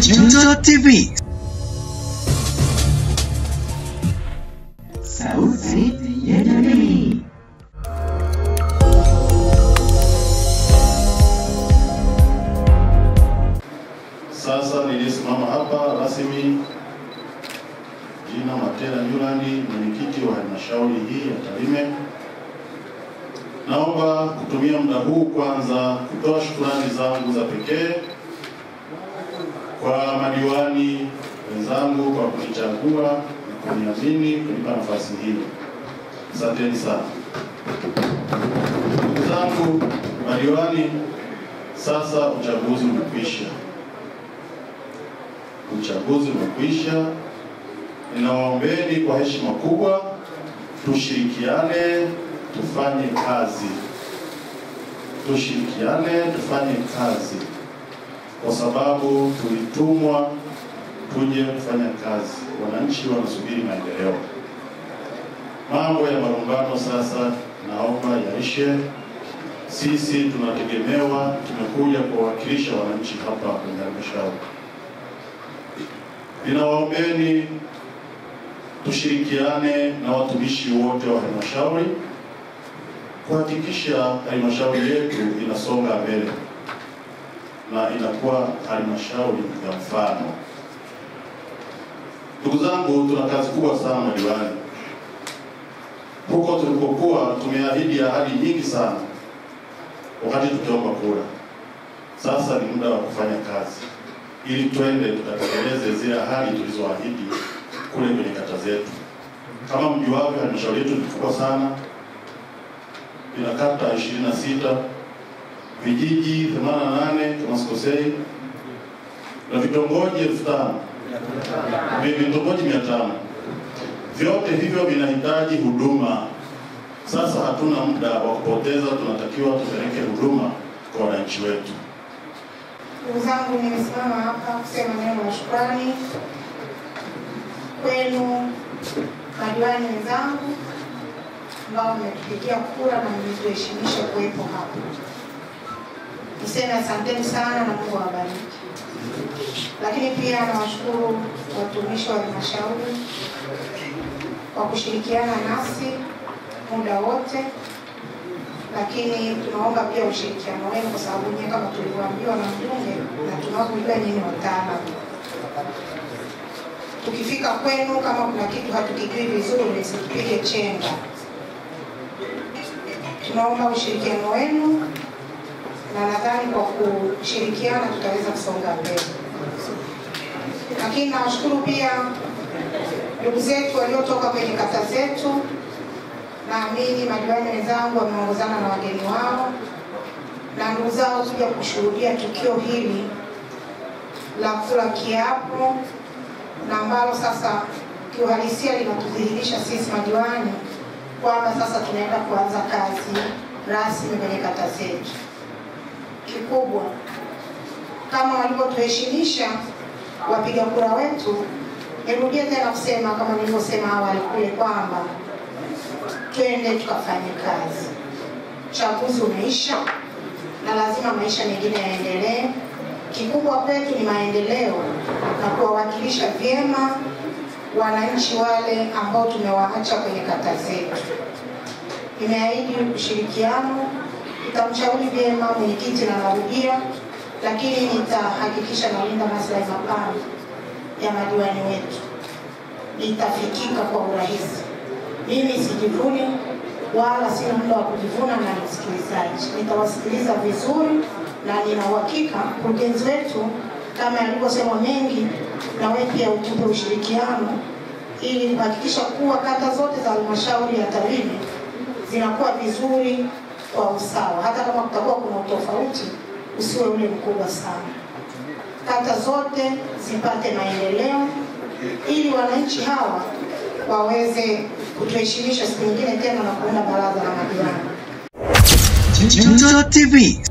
Jinzo TV. Sauti ya jamii. Sasa nilisimama hapa rasmi Gina Matela Nyulandi, mwenyekiti wa halmashauri hii ya Tarime. Naomba kutumia muda huu kwanza kutoa shukrani zangu za pekee kwa madiwani wenzangu kwa kunichagua na kuniamini kunipa nafasi hii. Asanteni sana. Ndugu zangu madiwani, sasa uchaguzi umekwisha. Uchaguzi umekwisha. Ninawaombeni kwa heshima kubwa tushirikiane, tufanye kazi. Tushirikiane, tufanye kazi. Kwa sababu tulitumwa tuje kufanya kazi. Wananchi wanasubiri maendeleo. Mambo ya marumbano sasa naomba yaishe. Sisi tunategemewa, tumekuja kuwakilisha wananchi hapa kwenye halmashauri. Ninawaombeni tushirikiane na watumishi wote wa halmashauri kuhakikisha halmashauri yetu inasonga mbele na inakuwa halmashauri ya mfano. Ndugu zangu, tuna kazi kubwa sana madiwani. Huko tulipokuwa tumeahidi ahadi nyingi sana wakati tukiomba kura. Sasa ni muda wa kufanya kazi ili twende tukatekeleze zile ahadi tulizoahidi kule kwenye kata zetu. Kama mjuavyo, halmashauri yetu ni kubwa sana. Ina kata 26, vijiji 88 kama sikosei, na vitongoji 5000. Vitongoji 500. Vyote hivyo vinahitaji huduma. Sasa hatuna muda wa kupoteza, tunatakiwa tupeleke huduma kwa wananchi wetu. Ndugu zangu, nimesimama hapa kusema neno la shukrani kwenu madiwani wenzangu ambao mmetupigia kura na mmetuheshimisha kuwepo hapa. Niseme asanteni sana na Mungu awabariki. Lakini pia nawashukuru watumishi wa halmashauri kwa kushirikiana nasi muda wote. Lakini tunaomba pia ushirikiano wenu kwa sababu nyinyi kama tulivyoambiwa na mjumbe na tunapojua nyinyi wataalamu. Tukifika kwenu kama kuna kitu hatukijui vizuri msitupige chenga. Tunaomba ushirikiano wenu na nadhani kwa kushirikiana tutaweza kusonga mbele. Lakini nawashukuru pia ndugu zetu waliotoka kwenye kata zetu. Naamini madiwani wenzangu wameongozana na wageni wao na ndugu zao kuja kushuhudia tukio hili la kula kiapo, na ambalo sasa kiuhalisia linatudhihirisha sisi madiwani kwamba sasa tunaenda kuanza kazi rasmi kwenye kata zetu. Kikubwa kama walivyotuheshimisha wapiga kura wetu, nirudie tena kusema kama nilivyosema awali kule kwamba twende tukafanye kazi. Uchaguzi umeisha na lazima maisha mengine yaendelee. Kikubwa kwetu ni maendeleo na kuwawakilisha vyema wananchi wale ambao tumewaacha kwenye kata zetu. Nimeahidi ushirikiano, nitamshauri vyema mwenyekiti na narudia, lakini nitahakikisha nalinda maslahi mapana ya madiwani wetu. Nitafikika kwa urahisi. Mimi sijivuni wala sina muda wa kujivuna na msikilizaji. Nitawasikiliza vizuri na nina uhakika mkurugenzi wetu kama alivyosema mengi, na wewe pia utupe ushirikiano ili kuhakikisha kuwa kata zote za halmashauri ya Tarime zinakuwa vizuri kwa usawa. Hata kama kutakuwa kuna utofauti usiwe ule mkubwa sana. Kata zote zipate maendeleo ili wananchi hawa waweze kutuheshimisha siku nyingine tena na kuunda baraza la madiwani. Jinzo TV.